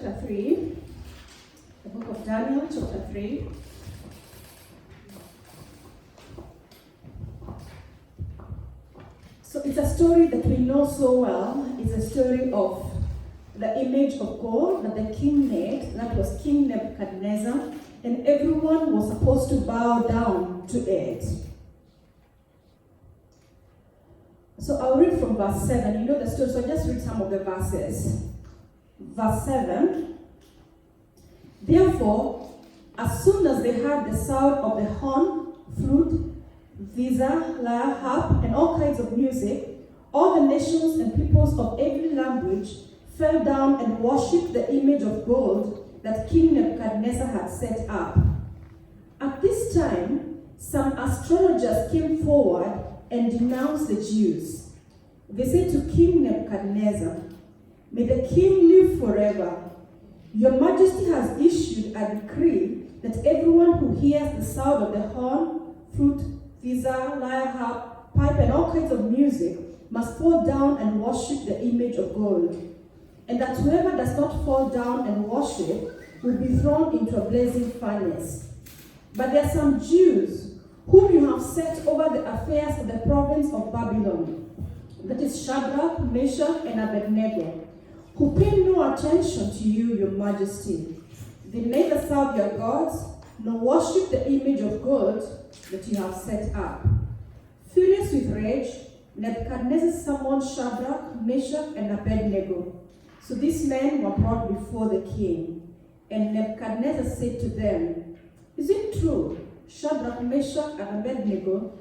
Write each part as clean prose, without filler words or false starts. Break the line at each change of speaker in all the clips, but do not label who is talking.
chapter 3. The book of Daniel, chapter 3. So it's a story that we know so well. It's a story of the image of gold that the king made. That was King Nebuchadnezzar. And everyone was supposed to bow down to it. So I'll read from verse 7. You know the story, so I'll just read some of the verses. Verse 7. Therefore, as soon as they heard the sound of the horn, flute, zither, lyre, harp, and all kinds of music, all the nations and peoples of every language fell down and worshipped the image of gold that King Nebuchadnezzar had set up. At this time, some astrologers came forward and denounced the Jews. They said to King Nebuchadnezzar, "May the king live forever. Your majesty has issued a decree that everyone who hears the sound of the horn, flute, zither, lyre, harp, pipe, and all kinds of music must fall down and worship the image of gold. And that whoever does not fall down and worship will be thrown into a blazing furnace. But there are some Jews whom you have set over the affairs of the province of Babylon, that is Shadrach, Meshach, and Abednego, who pay no attention to you, your majesty. They neither serve your gods, nor worship the image of gold that you have set up." Furious with rage, Nebuchadnezzar summoned Shadrach, Meshach, and Abednego. So these men were brought before the king. And Nebuchadnezzar said to them, "Is it true, Shadrach, Meshach, and Abednego,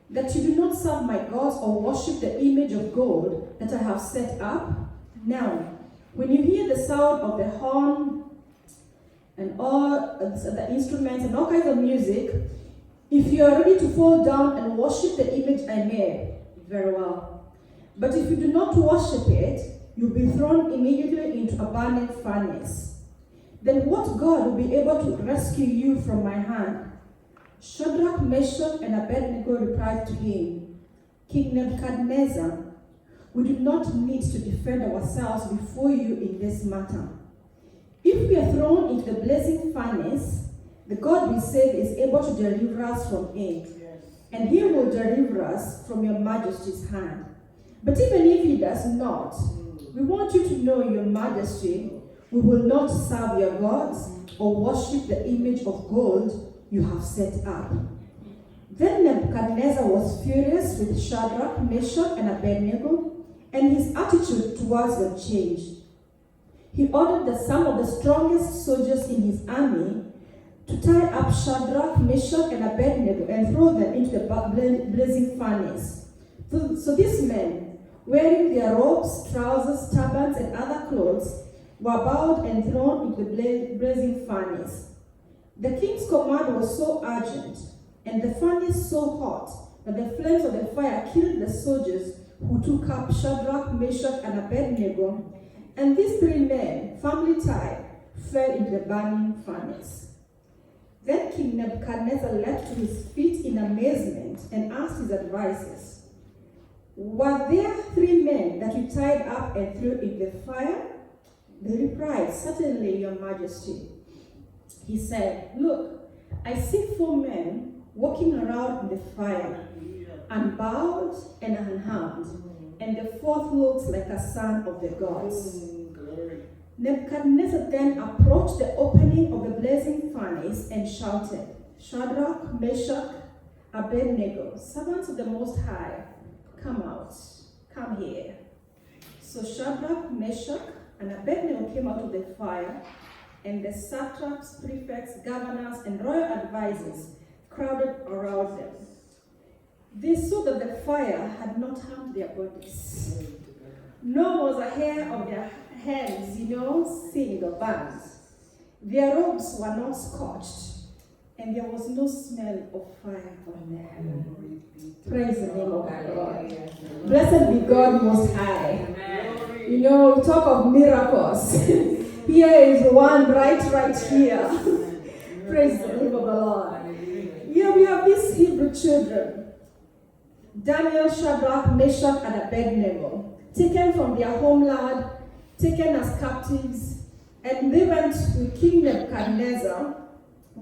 that you do not serve my gods or worship the image of gold that I have set up? Now, when you hear the sound of the horn and all the instruments and all kinds of music, if you are ready to fall down and worship the image I made, very well. But if you do not worship it, you'll be thrown immediately into a burning furnace. Then what God will be able to rescue you from my hand?" Shadrach, Meshach, and Abednego replied to him, "King Nebuchadnezzar, we do not need to defend ourselves before you in this matter. If we are thrown into the blazing furnace, the God we serve is able to deliver us from it, and he will deliver us from your majesty's hand. But even if he does not, we want you to know, your majesty, we will not serve your gods or worship the image of gold you have set up." Then Nebuchadnezzar was furious with Shadrach, Meshach, and Abednego, and his attitude towards them changed. He ordered that some of the strongest soldiers in his army to tie up Shadrach, Meshach, and Abednego and throw them into the blazing furnace. So these men, wearing their robes, trousers, turbans, and other clothes, were bound and thrown into the blazing furnace. The king's command was so urgent, and the furnace so hot, that the flames of the fire killed the soldiers who took up Shadrach, Meshach, and Abednego, and these three men, firmly tied, fell into the burning furnace. Then King Nebuchadnezzar leapt to his feet in amazement and asked his advisors, "Were there three men that you tied up and threw into the fire?" They replied, "Certainly, your majesty." He said, "Look, I see four men walking around in the fire, unbowed and unharmed, and the fourth looks like a son of the gods." Nebuchadnezzar then approached the opening of the blazing furnace and shouted, "Shadrach, Meshach, Abednego, servants of the Most High, come out, come here." So Shadrach, Meshach, and Abednego came out of the fire, and the satraps, prefects, governors, and royal advisors crowded around them. They saw that the fire had not harmed their bodies, nor was a hair of their heads, singed or burned. Their robes were not scorched, and there was no smell of fire on them. Praise the name of our God. Blessed be God Most High. We talk of miracles. Here is one right here. Praise the name of the Lord. Here we have these Hebrew children, Daniel, Shadrach, Meshach, and Abednego, taken from their homeland, taken as captives, And they went to King Nebuchadnezzar.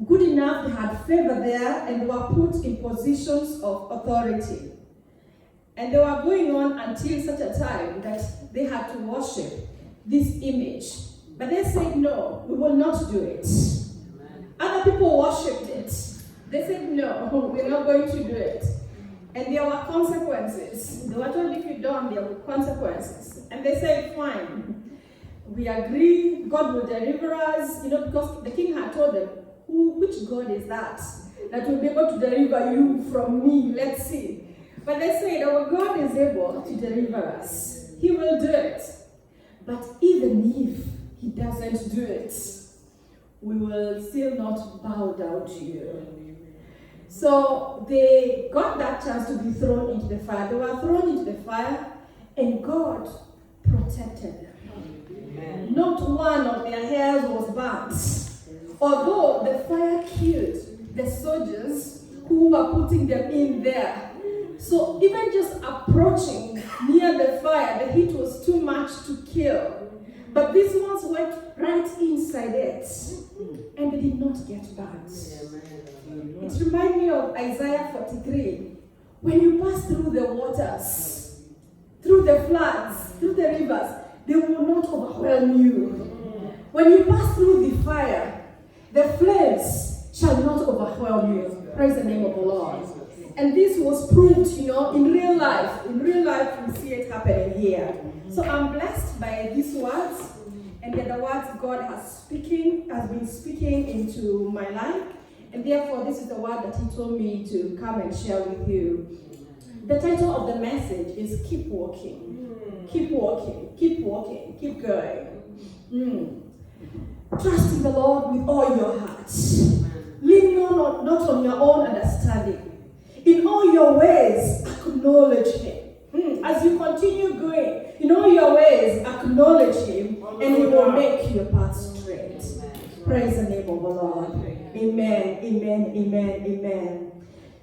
Good enough, they had favor there, and they were put in positions of authority. And they were going on until such a time that they had to worship this image. But they said, no, we will not do it. Amen. Other people worshipped it. They said, no, we're not going to do it. And there were consequences. They were told, if you don't, there will be consequences. And they said, fine, we agree, God will deliver us, because the king had told them, which God is that will be able to deliver you from me? Let's see. But they said, our God is able to deliver us. He will do it. But even if he doesn't do it, we will still not bow down to you. So they got that chance to be thrown into the fire. They were thrown into the fire, and God protected them. Amen. Not one of their hairs was burnt. Although the fire killed the soldiers who were putting them in there. So even just approaching near the fire, the heat was too much to kill. But these ones went right inside it, and they did not get burned. It reminds me of Isaiah 43. When you pass through the waters, through the floods, through the rivers, they will not overwhelm you. When you pass through the fire, the flames shall not overwhelm you. Praise the name of the Lord. And this was proved, in real life. In real life, we see it happening here. So I'm blessed by these words, and they're the words God has been speaking into my life. And therefore, this is the word that he told me to come and share with you. The title of the message is Keep Walking. Keep walking, keep walking, keep going. Trust in the Lord with all your heart. Lean not on your own understanding. In all your ways, acknowledge him. As you continue going, in all your ways, acknowledge him, and he will make your path straight. Praise the name of the Lord. Amen, amen, amen, amen.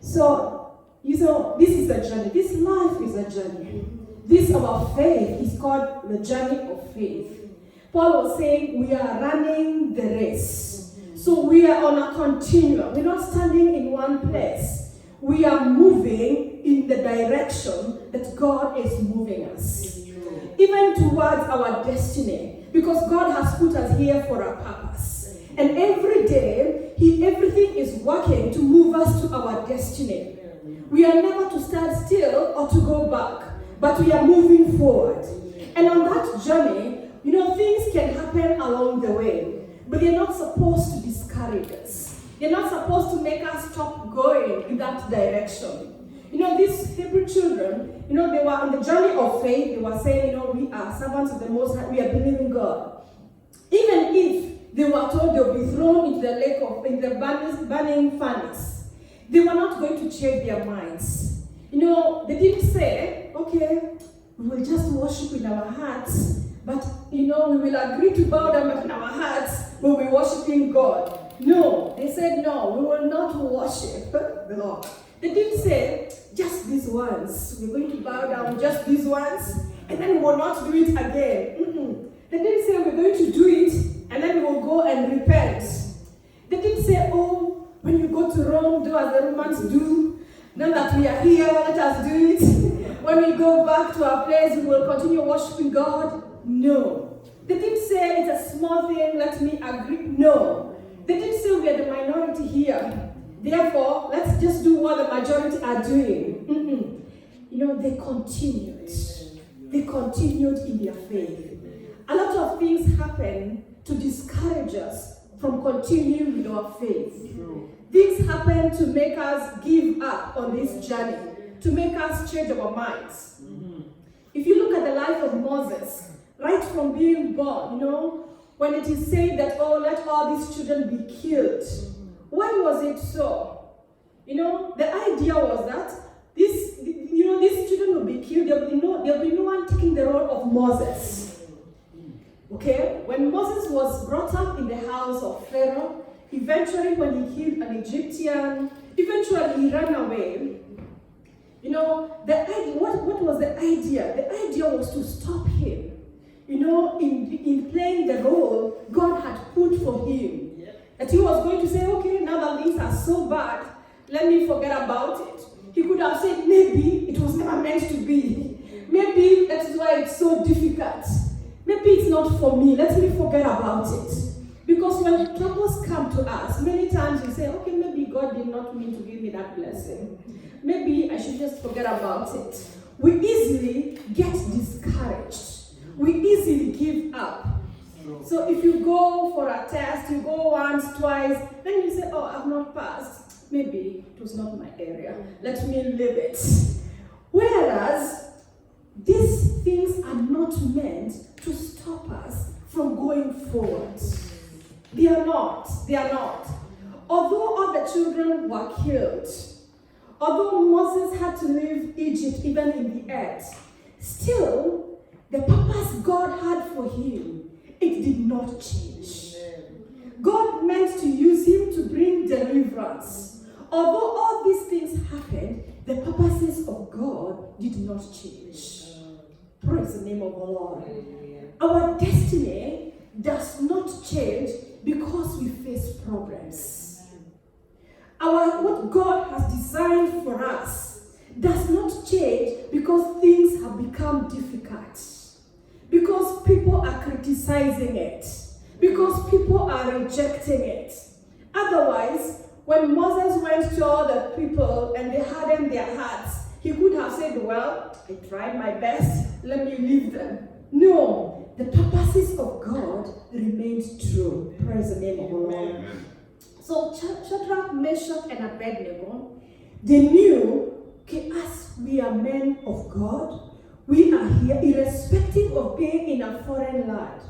So, this is a journey. This life is a journey. This, our faith, is called the journey of faith. Paul was saying we are running the race. So we are on a continuum. We're not standing in one place. We are moving in the direction that God is moving us. Even towards our destiny. Because God has put us here for a purpose. And every day, everything is working to move us to our destiny. We are never to stand still or to go back, but we are moving forward. And on that journey, things can happen along the way, but they're not supposed to discourage us. They're not supposed to make us stop going in that direction. These Hebrew children, they were on the journey of faith. They were saying, we are servants of the Most High. We are believing God. Even if they were told they'll be thrown into the lake in the burning furnace, they were not going to change their minds. They didn't say, okay, we will just worship in our hearts, but we will agree to bow down, but in our hearts we'll be worshiping God. No, they said, no, we will not worship the Lord. They didn't say, just these ones. We're going to bow down just these ones, and then we will not do it again. They didn't say, we're going to do it, and then we will go and repent. They didn't say, oh, when you go to Rome, do as the Romans do. Now that we are here, let us do it. When we go back to our place, we will continue worshiping God. No. They didn't say, it's a small thing, let me agree. No. They didn't say we are the minority here. Therefore, let's just do what the majority are doing. They continued. They continued in their faith. A lot of things happen to discourage us from continuing with our faith. Things happen to make us give up on this journey, to make us change our minds. If you look at the life of Moses, right from being born, when it is said that, oh, let all these children be killed, why was it so? The idea was that these children will be killed. There'll be no one taking the role of Moses. Okay? When Moses was brought up in the house of Pharaoh, eventually when he killed an Egyptian, eventually he ran away. What was the idea? The idea was to stop him. In playing the role God things are so bad, let me forget about it. He could have said, maybe it was never meant to be. Maybe that is why it's so difficult. Maybe it's not for me. Let me forget about it. Because when troubles come to us, many times we say, okay, maybe God did not mean to give me that blessing. Maybe I should just forget about it. We easily get discouraged. We easily give up. So if you go for a test, you go once, twice, then you say, oh, I've not passed. Maybe it was not my area. Let me leave it. Whereas, these things are not meant to stop us from going forward. They are not. They are not. Although all the children were killed, although Moses had to leave Egypt even in the earth, still, the purpose God had for him, it did not change. God meant to use him to bring deliverance. Although all these things happened, the purposes of God did not change. Praise the name of the Lord. Our destiny does not change because we face problems. What God has designed for us does not change because things have become difficult. Because people are criticizing it. Because people are rejecting it. Otherwise, when Moses went to all the people and they hardened their hearts, he could have said, well, I tried my best, let me leave them. No, the purposes of God remained true. Praise the name of the Lord. So Shadrach, Meshach, and Abednego, they knew, okay, as we are men of God, we are here irrespective of being in a foreign land.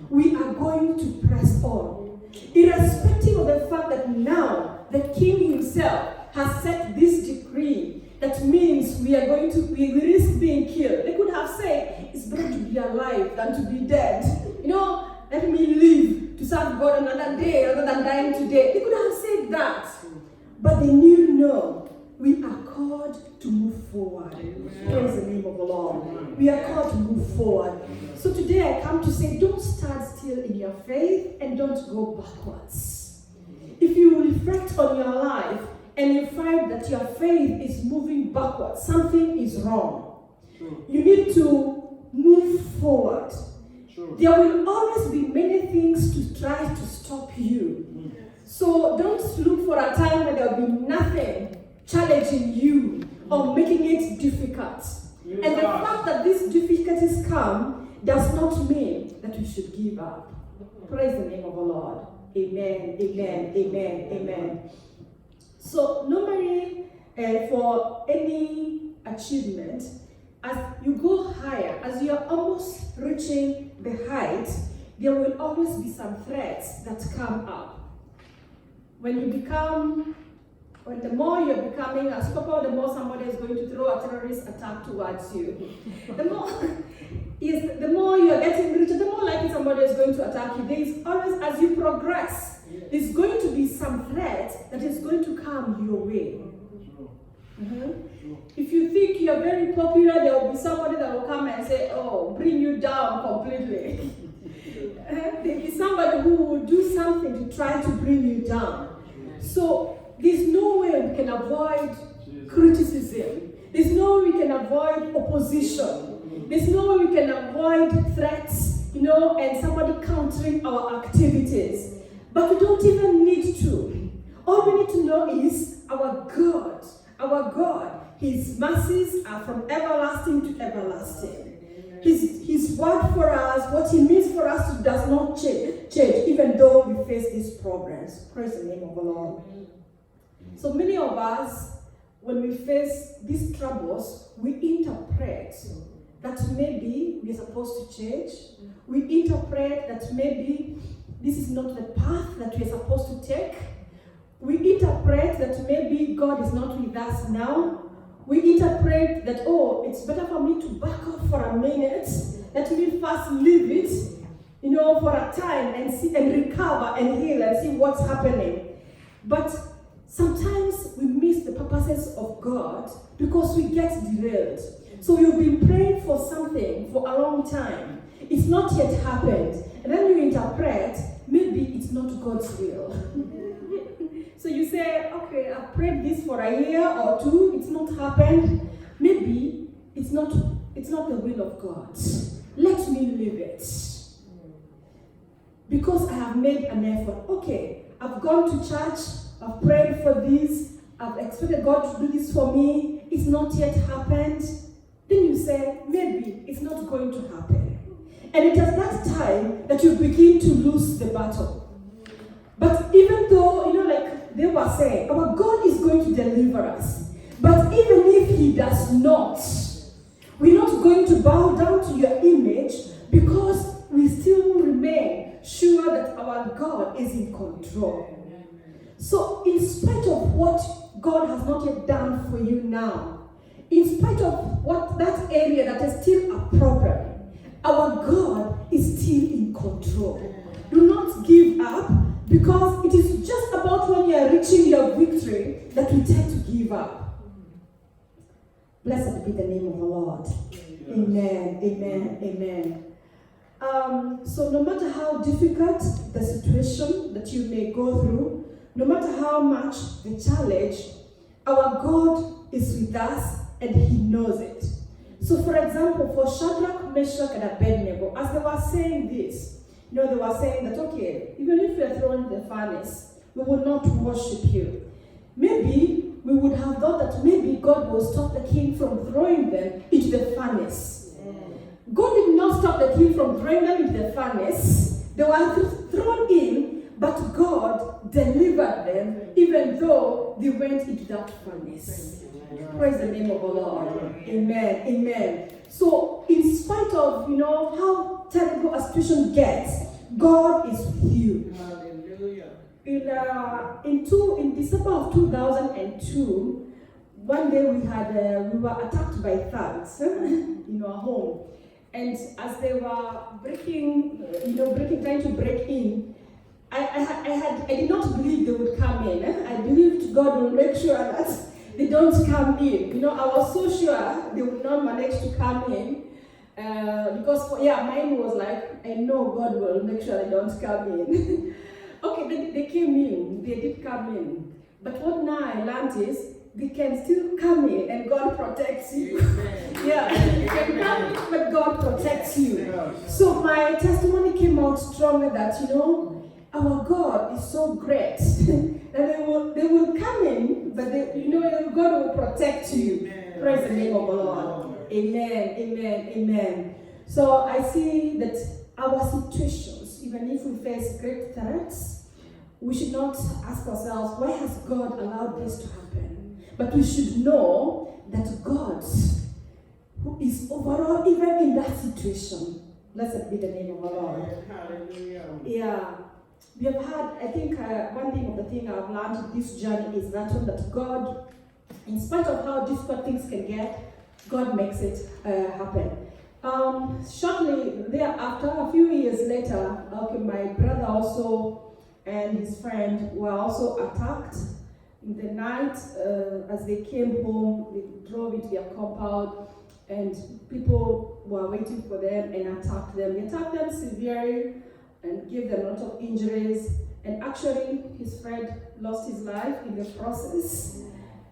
We are going to press on. Irrespective of the fact that now the king himself has set this decree that means we risk being killed. They could have said, it's better to be alive than to be dead. Let me live to serve God another day rather than dying today. They could have said that. But they knew, no, we are called to move forward. Praise the name of the Lord. We are called to move forward. So today I come to say, don't stand still in your faith and don't go backwards. If you reflect on your life and you find that your faith is moving backwards, something is wrong. You need to move forward. There will always be many things to try to stop you. So don't look for a time when there will be nothing challenging you or making it difficult. And the fact that these difficulties come does not mean that we should give up. Praise the name of the Lord. Amen, amen, amen, amen. So normally, for any achievement, as you go higher, as you are almost reaching the height, there will always be some threats that come up. The more you're becoming a superpower, the more somebody is going to throw a terrorist attack towards you. The more you're getting richer, the more likely somebody is going to attack you. There is always, as you progress, there's going to be some threat that is going to come your way. If you think you're very popular, there will be somebody that will come and say, oh, bring you down completely. There will be somebody who will do something to try to bring you down. So there's no way we can avoid criticism. There's no way we can avoid opposition. There's no way we can avoid threats, and somebody countering our activities. But we don't even need to. All we need to know is our God, His mercies are from everlasting to everlasting. His word for us, what He means for us does not change, even though we face these problems. Praise the name of the Lord. So many of us, when we face these troubles, we interpret that maybe we're supposed to change. We interpret that maybe this is not the path that we're supposed to take. We interpret that maybe God is not with us now. We interpret that, it's better for me to back off for a minute. Let me first leave it, for a time and see and recover and heal and see what's happening. But sometimes we miss the purposes of God because we get derailed. So you've been praying for something for a long time. It's not yet happened. And then you interpret, maybe it's not God's will. So you say, okay, I've prayed this for a year or two, it's not happened. Maybe it's not the will of God. Let me live it. Because I have made an effort. Okay, I've gone to church, I've prayed for this, I've expected God to do this for me, it's not yet happened. Then you say, maybe it's not going to happen. And it is that time that you begin to lose the battle. But even though, like they were saying, our God is going to deliver us. But even if He does not, we're not going to bow down to your image because we still remain sure that our God is in control. So in spite of what God has not yet done for you now, in spite of what that area that is still a problem, our God is still in control. Do not give up, because it is just about when you are reaching your victory that we tend to give up. Blessed be the name of the Lord. Amen, amen, amen. So no matter how difficult the situation that you may go through, no matter how much the challenge, our God is with us and He knows it. So for example, for Shadrach, Meshach, and Abednego, as they were saying this, they were saying that, okay, even if we are thrown in the furnace, we will not worship you. Maybe we would have thought that maybe God will stop the king from throwing them into the furnace. God did not stop the king from throwing them into the furnace. They were thrown in, but God delivered them, even though they went into that furnace. Praise the name of the Lord. Amen. Amen. So, in spite of, how terrible a situation gets, God is with you.
Hallelujah.
In December of 2002, one day we were attacked by thugs in our home. And as they were trying to break in, I did not believe they would come in. I believed God will make sure that they don't come in. I was so sure they would not manage to come in. Because mine was like, I know God will make sure they don't come in. Okay, they came in. They did come in. But what now I learned is, they can still come in and God protects you. Yeah, you can come in, but God protects you. So my testimony came out stronger that, our God is so great that they will come in, but God will protect you. Praise the name of the Lord. Amen, amen, amen. So I see that our situations, even if we face great threats, we should not ask ourselves, why has God allowed this to happen? But we should know that God, who is overall, even in that situation, blessed be the name of the Lord.
Hallelujah.
Yeah. We have had, I think, one thing of the thing I've learned in this journey is that God, in spite of how difficult things can get, God makes it happen. Shortly thereafter, a few years later, my brother also and his friend were also attacked in the night. As they came home, they drove into their compound, and people were waiting for them and attacked them. They attacked them severely and gave them a lot of injuries. And actually, his friend lost his life in the process.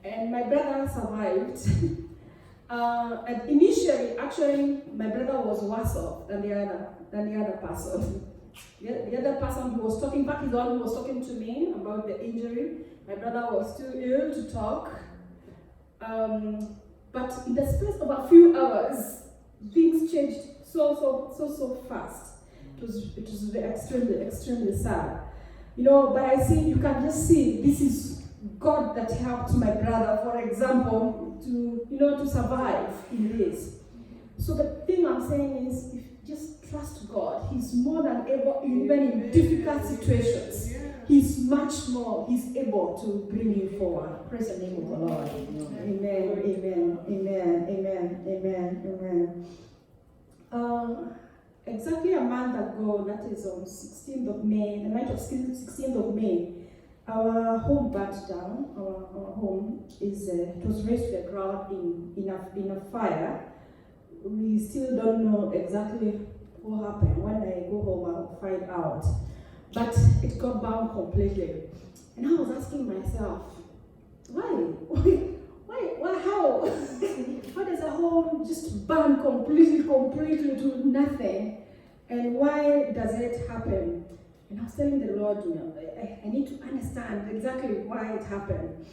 And my brother survived. And initially, actually, my brother was worse off than the other person. The other person who was talking, back is the one who was talking to me about the injury. My brother was too ill to talk. But in the space of a few hours, things changed so fast. It was extremely sad. But I see, you can just see, this is God that helped my brother, for example, to survive in this. So the thing I'm saying is, if just trust God. He's more than able, even in difficult situations. He's much more, He's able to bring you forward. Praise the name of the Lord. Amen, amen, amen, amen, amen, amen. Exactly a month ago, that is on 16th of May, the night of 16th of May, our home burnt down. Our home it was raised to the ground in a fire. We still don't know exactly what happened. When I go home, I'll find out. But it got burned completely. And I was asking myself, why, how? Why does a home just burn completely to nothing? And why does it happen? And I was telling the Lord, I need to understand exactly why it happened.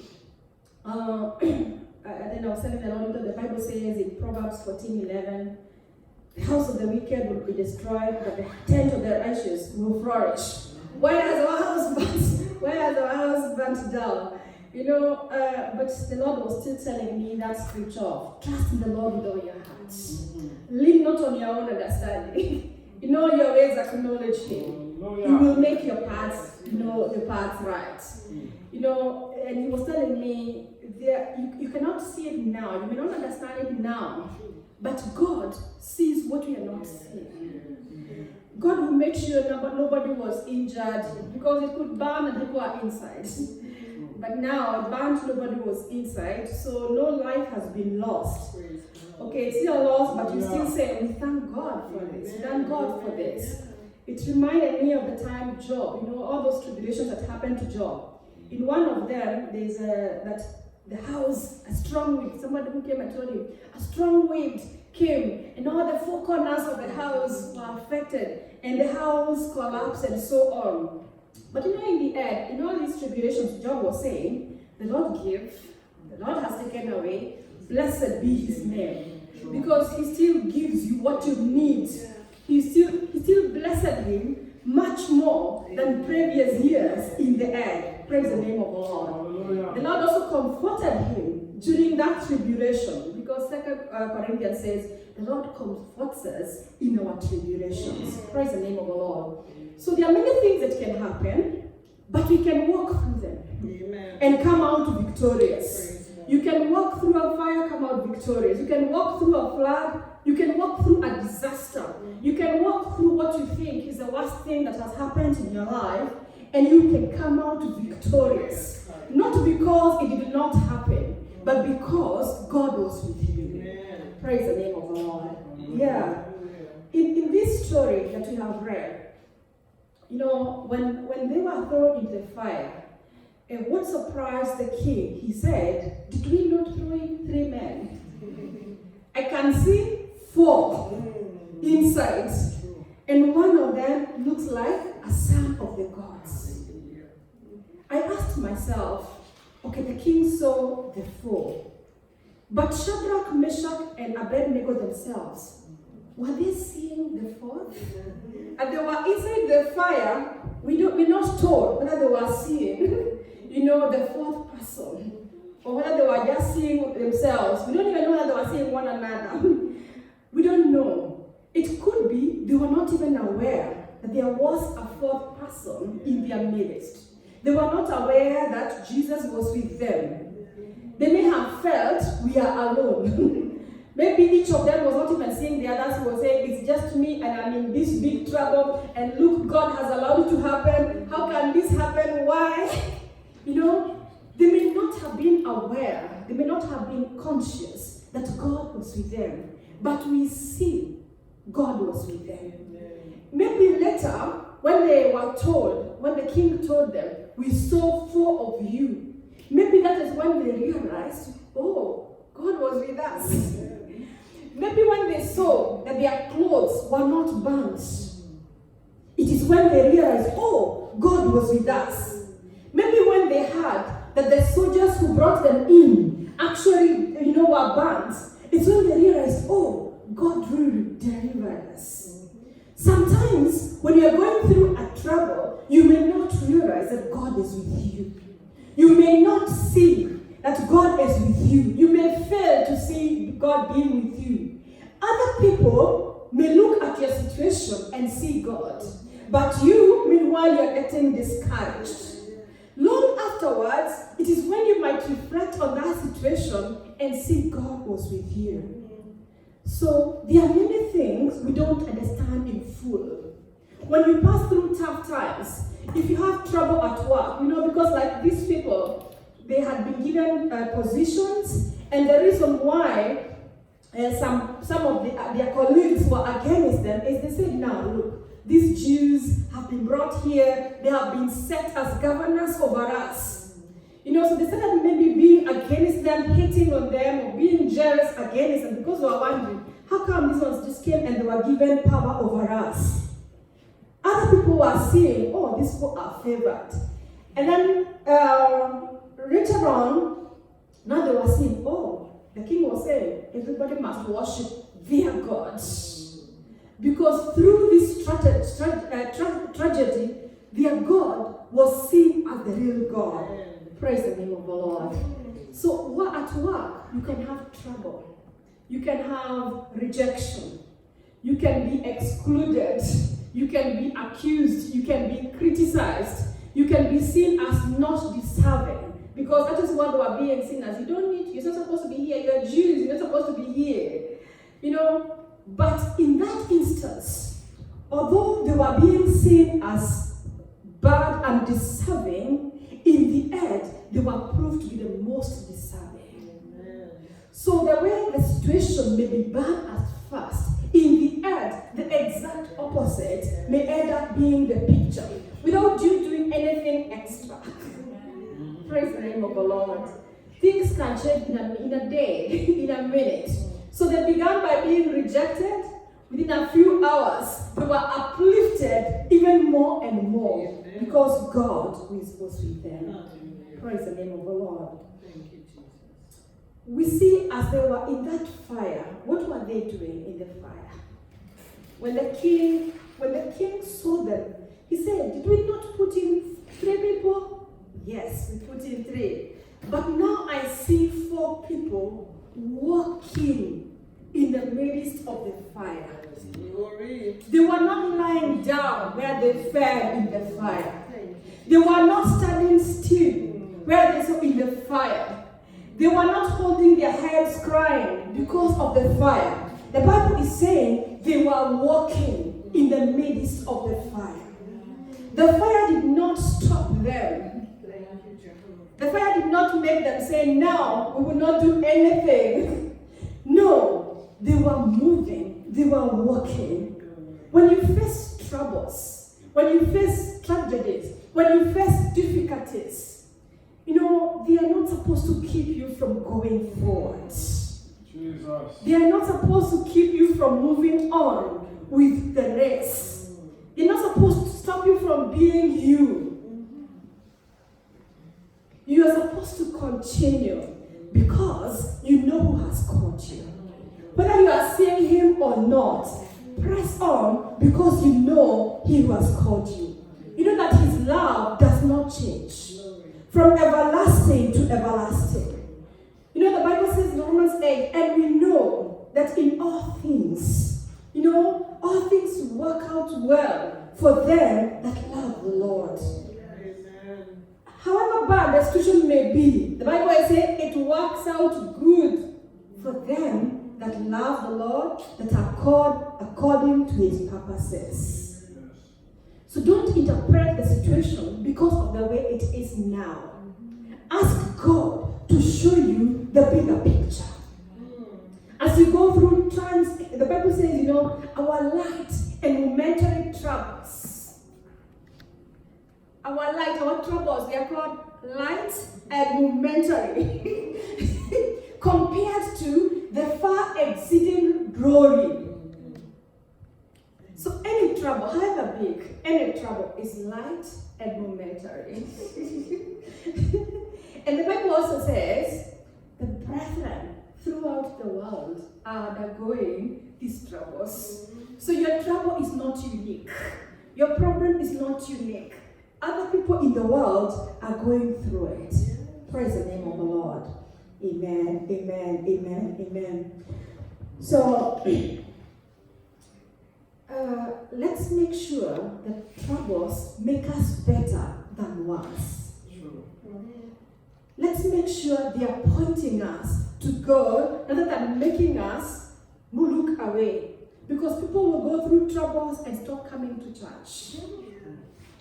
And then I was telling the Lord, because the Bible says in Proverbs 14:11, the house of the wicked will be destroyed, but the tent of the righteous will flourish. Why has our house burnt down? But the Lord was still telling me that scripture of trust in the Lord with all your heart. Lean not on your own understanding. In all your ways acknowledge Him. He will make your paths, the paths right. And He was telling me, you cannot see it now, you may not understand it now, but God sees what we are not seeing. God will make sure nobody was injured, because it could burn and people are inside. But now it burned, nobody was inside, so no life has been lost. Okay, it's still lost, but you still say, we thank God for this. Thank God for this. It reminded me of the time Job, all those tribulations that happened to Job. In one of them, there's that the house, a strong wind, somebody who came and told him, a strong wind came, and all the four corners of the house were affected, and the house collapsed and so on. But in the end, in all these tribulations, Job was saying, the Lord gave, the Lord has taken away, blessed be His name. Because He still gives you what you need. He still blessed him much more than previous years in the end. Praise the name of the Lord. The Lord also comforted him during that tribulation, because 2 Corinthians says, the Lord comforts us in our tribulations. Praise the name of the Lord. So there are many things that can happen, but we can walk through them. Amen. And come out victorious. You can walk through a fire, come out victorious. You can walk through a flood. You can walk through a disaster. You can walk through what you think is the worst thing that has happened in your life, and you can come out victorious. Not because it did not happen, but because God was with you. Amen. Praise the name of the Lord. Yeah. In this story that we have read, when they were thrown into the fire, and what surprised the king, he said, did we not throw in 3 men? I can see 4 inside, and one of them looks like a son of the gods. I asked myself, okay, the king saw the 4, but Shadrach, Meshach, and Abednego themselves, were they seeing the 4th? And they were inside the fire. We're not told whether they were seeing the 4th person, or whether they were just seeing themselves. We don't even know whether they were seeing one another. We don't know. It could be they were not even aware that there was a 4th person in their midst. They were not aware that Jesus was with them. They may have felt we are alone. Maybe each of them was not even seeing the others who were saying, it's just me and I'm in this big trouble, and look, God has allowed it to happen. How can this happen? Why? They may not have been aware, they may not have been conscious that God was with them, but we see God was with them. Maybe later, when they were told, when the king told them, we saw 4 of you, maybe that is when they realized, oh, God was with us. Maybe when they saw that their clothes were not burnt, it is when they realized, oh, God was with us. Maybe when they heard that the soldiers who brought them in actually, were burnt, it's when they realized, oh, God really delivered us. Sometimes, when you're going through a trouble, you may not realize that God is with you. You may not see that God is with you. You may fail to see God being with you. Other people may look at your situation and see God, but you, meanwhile, you're getting discouraged. Long afterwards, it is when you might reflect on that situation and see God was with you. So there are many things we don't understand in full. When you pass through tough times, if you have trouble at work, because like these people, they had been given positions, and the reason why some of their colleagues were against them is they said, now look, these Jews have been brought here, they have been set as governors over us. So they started maybe being against them, hating on them, or being jealous against them, because they were wondering, how come these ones just came and they were given power over us? Other people were saying, oh, these people are favored. And then later on, now they were saying, oh, the king was saying, everybody must worship their God. Because through this tragedy, their God was seen as the real God. Praise the name of the Lord. So at work, you can have trouble. You can have rejection. You can be excluded. You can be accused. You can be criticized. You can be seen as not deserving. Because that is what they were being seen as. You're not supposed to be here. You're Jews. You're not supposed to be here. But in that instance, although they were being seen as bad and deserving, in the end, they were proved to be the most deserving. Amen. So the way the situation may be bad at first, in the end, the exact opposite may end up being the picture, without you doing anything extra. Praise the name of the Lord. Things can change in a day, in a minute. So they began by being rejected. Within a few hours, they were uplifted even more and more because God was with them. Praise the name of the Lord.
Thank you, Jesus.
We see as they were in that fire, what were they doing in the fire? When the king saw them, he said, did we not put in 3 people? Yes, we put in 3. But now I see 4 people walking in the midst of the fire.
Glory.
They were not lying down where they fell in the fire. They were not standing still where they saw in the fire. They were not holding their heads crying because of the fire. The Bible is saying they were walking in the midst of the fire. The fire did not stop them. The fire did not make them say, now we will not do anything. No, they were moving. They were walking. When you face troubles, when you face tragedies, when you face difficulties, they are not supposed to keep you from going forward.
Jesus.
They are not supposed to keep you from moving on with the race. They're not supposed to stop you from being you. You are supposed to continue because you know who has called you. Whether you are seeing him or not, press on because you know he who has called you. You know that his love does not change. From everlasting to everlasting. The Bible says in Romans 8, and we know that in all things, all things work out well for them that love the Lord.
Amen.
However bad the situation may be, the Bible says it works out good for them that love the Lord, that are called according to his purposes. So don't interpret the situation because of the way it is now. Ask God to show you the bigger picture. As you go through times, the Bible says, our light and momentary troubles. Our troubles, they are called light and momentary. Compared to the far exceeding glory. So any trouble, however big, any trouble is light and momentary. And the Bible also says, the brethren throughout the world are undergoing these troubles. So your trouble is not unique. Your problem is not unique. Other people in the world are going through it. Praise the name of the Lord. Amen, amen, amen, amen. So, let's make sure that troubles make us better than worse. Let's make sure they are pointing us to God rather than making us look away. Because people will go through troubles and stop coming to church.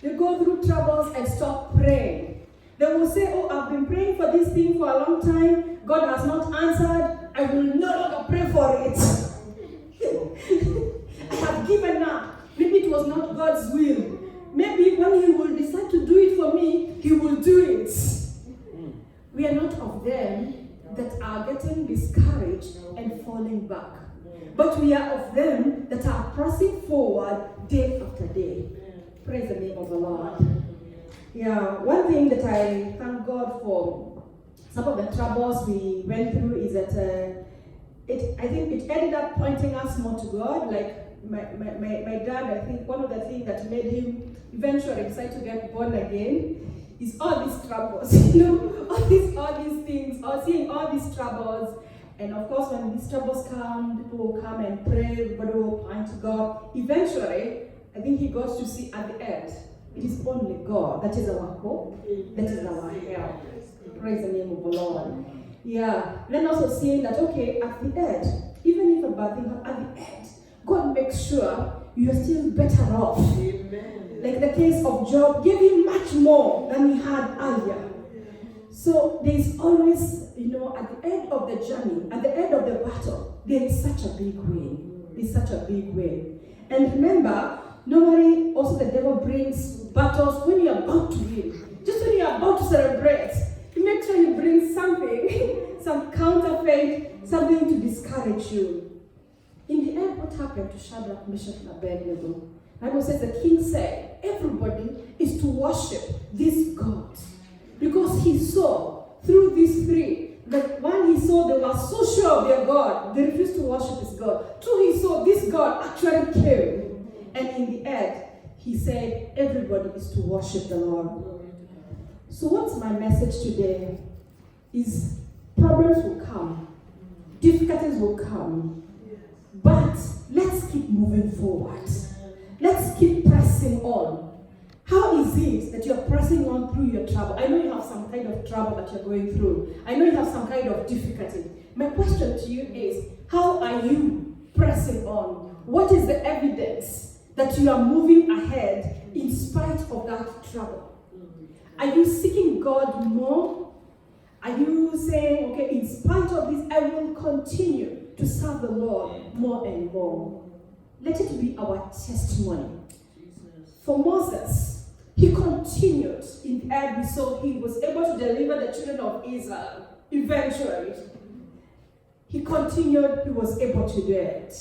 They go through troubles and stop praying. They will say, oh, I've been praying for this thing for a long time. God has not answered. I will no longer pray for it. I have given up. Maybe it was not God's will. Maybe when He will decide to do it for me, He will do it. We are not of them that are getting discouraged and falling back. But we are of them that are pressing forward day after day. Praise the name of the Lord. Yeah, one thing that I thank God for, some of the troubles we went through is that I think it ended up pointing us more to God. Like my dad, I think one of the things that made him eventually decide to get born again is all these troubles, all these things, or seeing all these troubles. And of course, when these troubles come, people will come and pray, everybody will point to God. Eventually, I think he got to see at the end, it is only God that is our hope, that is our help. Praise the name of the Lord. Yeah. Then also seeing that, okay, at the end, even if a bad thing happens, at the end, God makes sure you are still better off.
Amen.
Like the case of Job, gave him much more than he had earlier. So there is always, at the end of the journey, at the end of the battle, there is such a big win. There's such a big win. And remember, normally also the devil brings battles when you're about to win. Just when you're about to celebrate, he makes sure he brings something, some counterfeit, something to discourage you. In the end, what happened to Shadrach, Meshach, and Abednego? The Bible says the king said, everybody is to worship this God. Because he saw through these three, that one he saw they were so sure of their God, they refused to worship his God. Two, he saw this God actually came. And in the end, he said, everybody is to worship the Lord. So what's my message today? Is problems will come, difficulties will come, but let's keep moving forward. Let's keep pressing on. How is it that you're pressing on through your trouble? I know you have some kind of trouble that you're going through. I know you have some kind of difficulty. My question to you is, how are you pressing on? What is the evidence that you are moving ahead in spite of that trouble? Are you seeking God more? Are you saying, okay, in spite of this, I will continue to serve the Lord more and more? Let it be our testimony. For Moses, he continued. In the end, we saw he was able to deliver the children of Israel. Eventually, he continued, he was able to do it.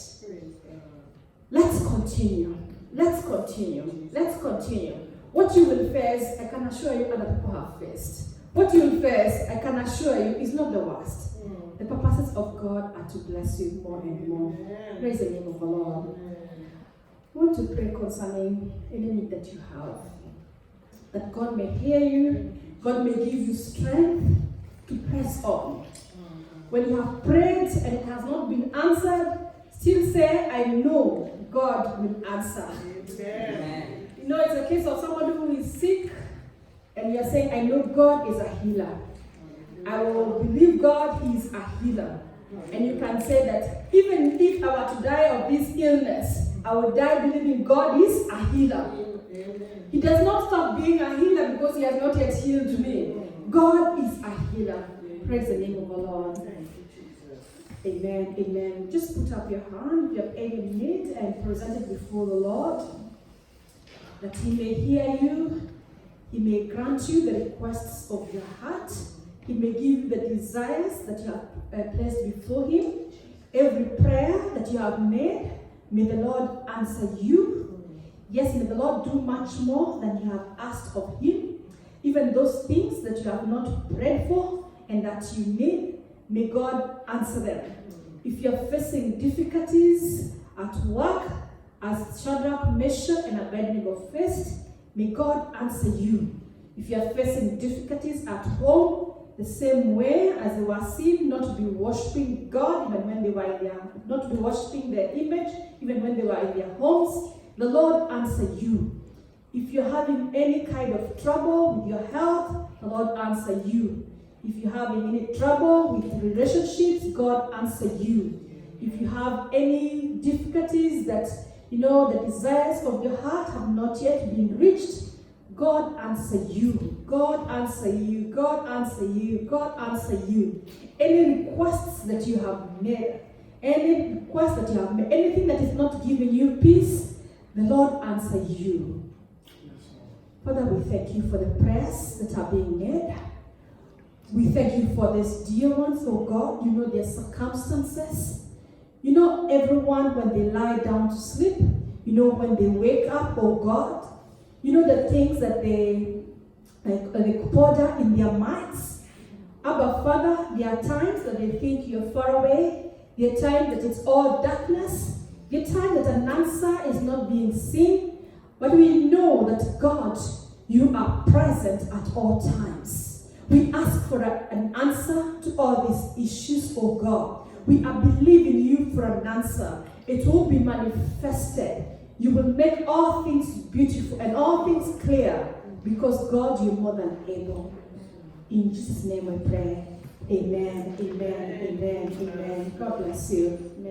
Let's continue. Let's continue. Let's continue. What you will face, I can assure you other people have faced. What you will face, I can assure you, is not the worst. The purposes of God are to bless you more and more. Praise the name of the Lord. I want to pray concerning any need that you have. That God may hear you, God may give you strength to press on. When you have prayed and it has not been answered, still say, I know God will answer. Amen. It's a case of somebody who is sick and you're saying, I know God is a healer. I will believe God is a healer. And you can say that even if I were to die of this illness, I will die believing God is a healer. He does not stop being a healer because he has not yet healed me. God is a healer. Praise the name of the Lord. Amen. Amen. Just put up your hand if you have any need and present it before the Lord. That he may hear you. He may grant you the requests of your heart. He may give you the desires that you have placed before him. Every prayer that you have made, may the Lord answer you. Yes, may the Lord do much more than you have asked of him. Even those things that you have not prayed for and that you need, may God answer them. If you're facing difficulties at work, as Shadrach, Meshach, and Abednego faced, may God answer you. If you're facing difficulties at home, the same way as they were seen not to be worshiping God, even when they were in their, not to be worshiping their image, even when they were in their homes, the Lord answer you. If you're having any kind of trouble with your health, the Lord answer you. If you're having any trouble with relationships, God answer you. If you have any difficulties that, the desires of your heart have not yet been reached, God answer you. God answer you. God answer you. God answer you. Any requests that you have made, anything that is not giving you peace, the Lord answer you.
Yes, Lord.
Father, we thank you for the prayers that are being made. We thank you for these dear ones, oh God. You know their circumstances. You know everyone when they lie down to sleep. You know when they wake up, oh God. You know the things that they ponder in their minds. Abba, Father, there are times that they think you're far away. There are times that it's all darkness. There are times that an answer is not being seen. But we know that, God, you are present at all times. We ask for an answer to all these issues, oh God. We are believing you for an answer. It will be manifested. You will make all things beautiful and all things clear because, God, you're more than able. In Jesus' name we pray. Amen, amen, amen, amen. God bless you.